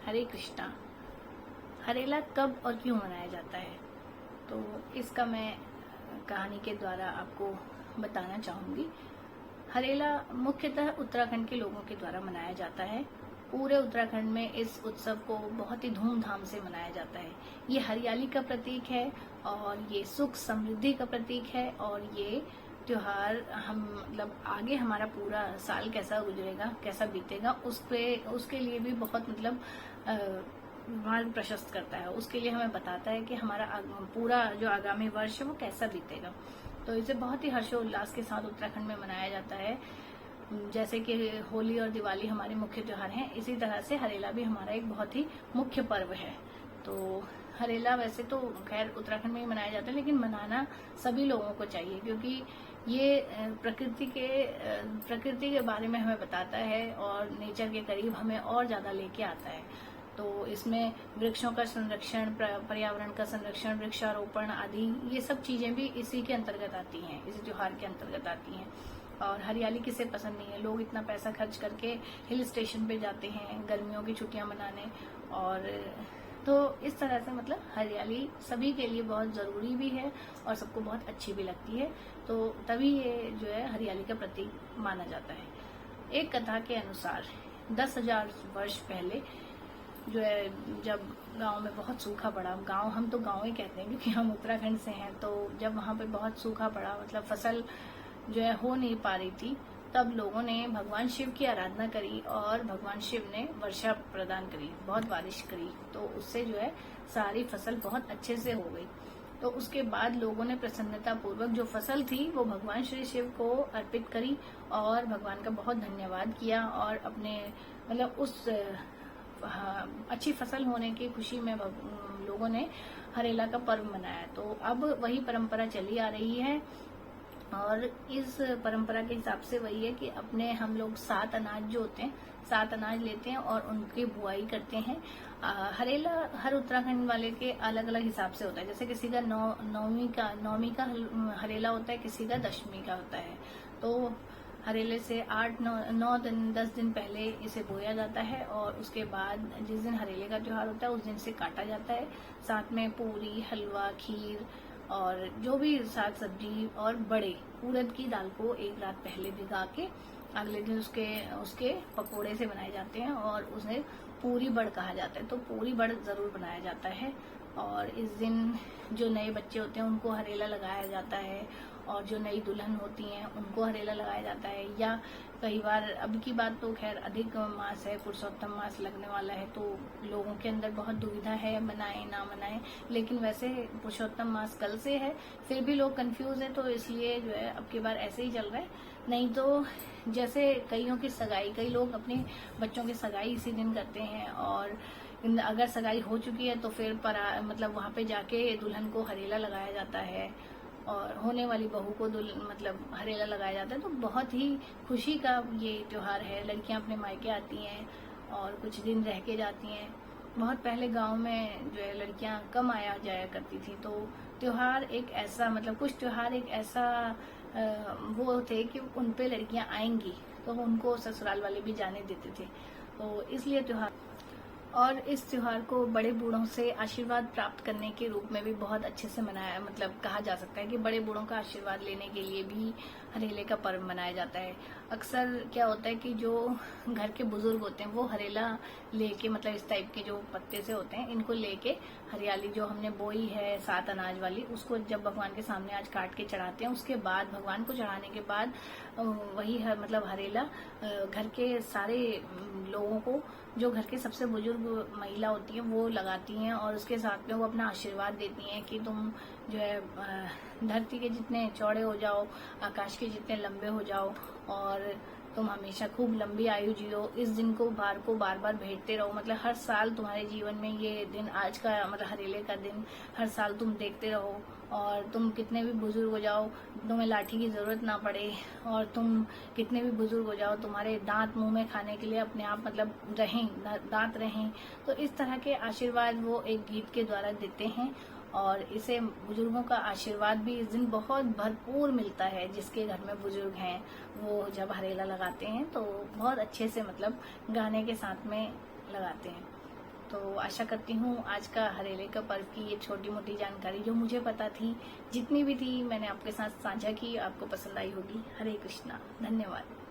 हरे कृष्णा। हरेला कब और क्यों मनाया जाता है, तो इसका मैं कहानी के द्वारा आपको बताना चाहूंगी। हरेला मुख्यतः उत्तराखंड के लोगों के द्वारा मनाया जाता है। पूरे उत्तराखंड में इस उत्सव को बहुत ही धूमधाम से मनाया जाता है। ये हरियाली का प्रतीक है और ये सुख समृद्धि का प्रतीक है, और ये त्योहार हम मतलब आगे हमारा पूरा साल कैसा गुजरेगा, कैसा बीतेगा, उसके लिए भी बहुत मार्ग प्रशस्त करता है। उसके लिए हमें बताता है कि हमारा पूरा जो आगामी वर्ष है वो कैसा बीतेगा। तो इसे बहुत ही हर्षोल्लास के साथ उत्तराखंड में मनाया जाता है। जैसे कि होली और दिवाली हमारे मुख्य त्योहार हैं, इसी तरह से हरेला भी हमारा एक बहुत ही मुख्य पर्व है। तो हरेला वैसे तो खैर उत्तराखंड में ही मनाया जाता है, लेकिन मनाना सभी लोगों को चाहिए, क्योंकि ये प्रकृति के बारे में हमें बताता है और नेचर के करीब हमें और ज्यादा लेके आता है। तो इसमें वृक्षों का संरक्षण, पर्यावरण का संरक्षण, वृक्षारोपण आदि ये सब चीजें भी इसी के अंतर्गत आती हैं, इसी त्योहार के अंतर्गत आती हैं। और हरियाली किसे पसंद नहीं है। लोग इतना पैसा खर्च करके हिल स्टेशन पे जाते हैं गर्मियों की छुट्टियां मनाने, और तो इस तरह से मतलब हरियाली सभी के लिए बहुत जरूरी भी है और सबको बहुत अच्छी भी लगती है। तो तभी ये जो है हरियाली का प्रतीक माना जाता है। एक कथा के अनुसार 10,000 वर्ष पहले जो है, जब गांव में बहुत सूखा पड़ा, गांव हम तो गांव ही कहते हैं क्योंकि हम उत्तराखंड से हैं, तो जब वहां पे बहुत सूखा पड़ा, मतलब फसल जो है हो नहीं पा रही थी, तब लोगों ने भगवान शिव की आराधना करी और भगवान शिव ने वर्षा प्रदान करी, बहुत बारिश करी, तो उससे जो है सारी फसल बहुत अच्छे से हो गई। तो उसके बाद लोगों ने प्रसन्नता पूर्वक जो फसल थी वो भगवान श्री शिव को अर्पित करी और भगवान का बहुत धन्यवाद किया, और अपने मतलब उस अच्छी फसल होने की खुशी में लोगों ने हरेला का पर्व मनाया। तो अब वही परंपरा चली आ रही है, और इस परंपरा के हिसाब से वही है कि अपने हम लोग 7 अनाज जो होते हैं, 7 अनाज लेते हैं और उनकी बुआई करते हैं। हरेला हर उत्तराखंड वाले के अलग अलग हिसाब से होता है। जैसे किसी का नौवीं का हरेला होता है, किसी का 10वीं का होता है। तो हरेले से 8-9 दिन 10 दिन पहले इसे बोया जाता है, और उसके बाद जिस दिन हरेले का त्योहार होता है उस दिन से काटा जाता है। साथ में पूरी, हलवा, खीर और जो भी साग सब्जी और बड़े उड़द की दाल को एक रात पहले भिगा के अगले दिन उसके पकोड़े से बनाए जाते हैं, और उसे पूरी बड़ कहा जाता है। तो पूरी बड़ जरूर बनाया जाता है। और इस दिन जो नए बच्चे होते हैं उनको हरेला लगाया जाता है, और जो नई दुल्हन होती हैं उनको हरेला लगाया जाता है। या कई बार, अब की बात तो खैर अधिक मास है, पुरुषोत्तम मास लगने वाला है, तो लोगों के अंदर बहुत दुविधा है मनाएं ना मनाएं, लेकिन वैसे पुरुषोत्तम मास कल से है, फिर भी लोग कंफ्यूज है, तो इसलिए जो है अब की बार ऐसे ही चल रहा है। नहीं तो जैसे कईयों की सगाई, कई लोग अपने बच्चों की सगाई इसी दिन करते हैं, और अगर सगाई हो चुकी है तो फिर मतलब वहां पे जाके दुल्हन को हरेला लगाया जाता है, और होने वाली बहू को मतलब हरेला लगाया जाता है। तो बहुत ही खुशी का ये त्योहार है। लड़कियां अपने मायके आती हैं और कुछ दिन रह के जाती हैं। बहुत पहले गांव में जो है लड़कियां कम आया जाया करती थी, तो त्योहार एक ऐसा, मतलब कुछ त्योहार एक ऐसा वो थे कि उन पे लड़कियां आएंगी तो उनको ससुराल वाले भी जाने देते थे। तो इसलिए त्योहार, और इस त्योहार को बड़े बूढ़ों से आशीर्वाद प्राप्त करने के रूप में भी बहुत अच्छे से मनाया, मतलब कहा जा सकता है कि बड़े बूढ़ों का आशीर्वाद लेने के लिए भी हरेले का पर्व मनाया जाता है। अक्सर क्या होता है कि जो घर के बुजुर्ग होते हैं वो हरेला लेके, मतलब इस टाइप के जो पत्ते से होते हैं इनको लेके हरियाली जो हमने बोई है 7 अनाज वाली, उसको जब भगवान के सामने आज काट के चढ़ाते हैं, उसके बाद भगवान को चढ़ाने के बाद वही मतलब हरेला घर के सारे लोगों को, जो घर के सबसे बुजुर्ग महिला होती है वो लगाती हैं, और उसके साथ में वो अपना आशीर्वाद देती हैं कि तुम जो है धरती के जितने चौड़े हो जाओ, आकाश के जितने लंबे हो जाओ, और तुम हमेशा खूब लंबी आयु जियो। इस दिन को बार बार भेंटते रहो, मतलब हर साल तुम्हारे जीवन में ये दिन, आज का मतलब हरेले का दिन हर साल तुम देखते रहो, और तुम कितने भी बुजुर्ग हो जाओ तुम्हें लाठी की जरूरत ना पड़े, और तुम कितने भी बुजुर्ग हो जाओ तुम्हारे दांत मुंह में खाने के लिए अपने आप मतलब रहें, दांत रहें। तो इस तरह के आशीर्वाद वो एक गीत के द्वारा देते हैं, और इसे बुजुर्गों का आशीर्वाद भी इस दिन बहुत भरपूर मिलता है। जिसके घर में बुजुर्ग हैं वो जब हरेला लगाते हैं तो बहुत अच्छे से मतलब गाने के साथ में लगाते हैं। तो आशा करती हूँ आज का हरेले का पर्व की ये छोटी मोटी जानकारी जो मुझे पता थी, जितनी भी थी मैंने आपके साथ साझा की, आपको पसंद आई होगी। हरे कृष्णा, धन्यवाद।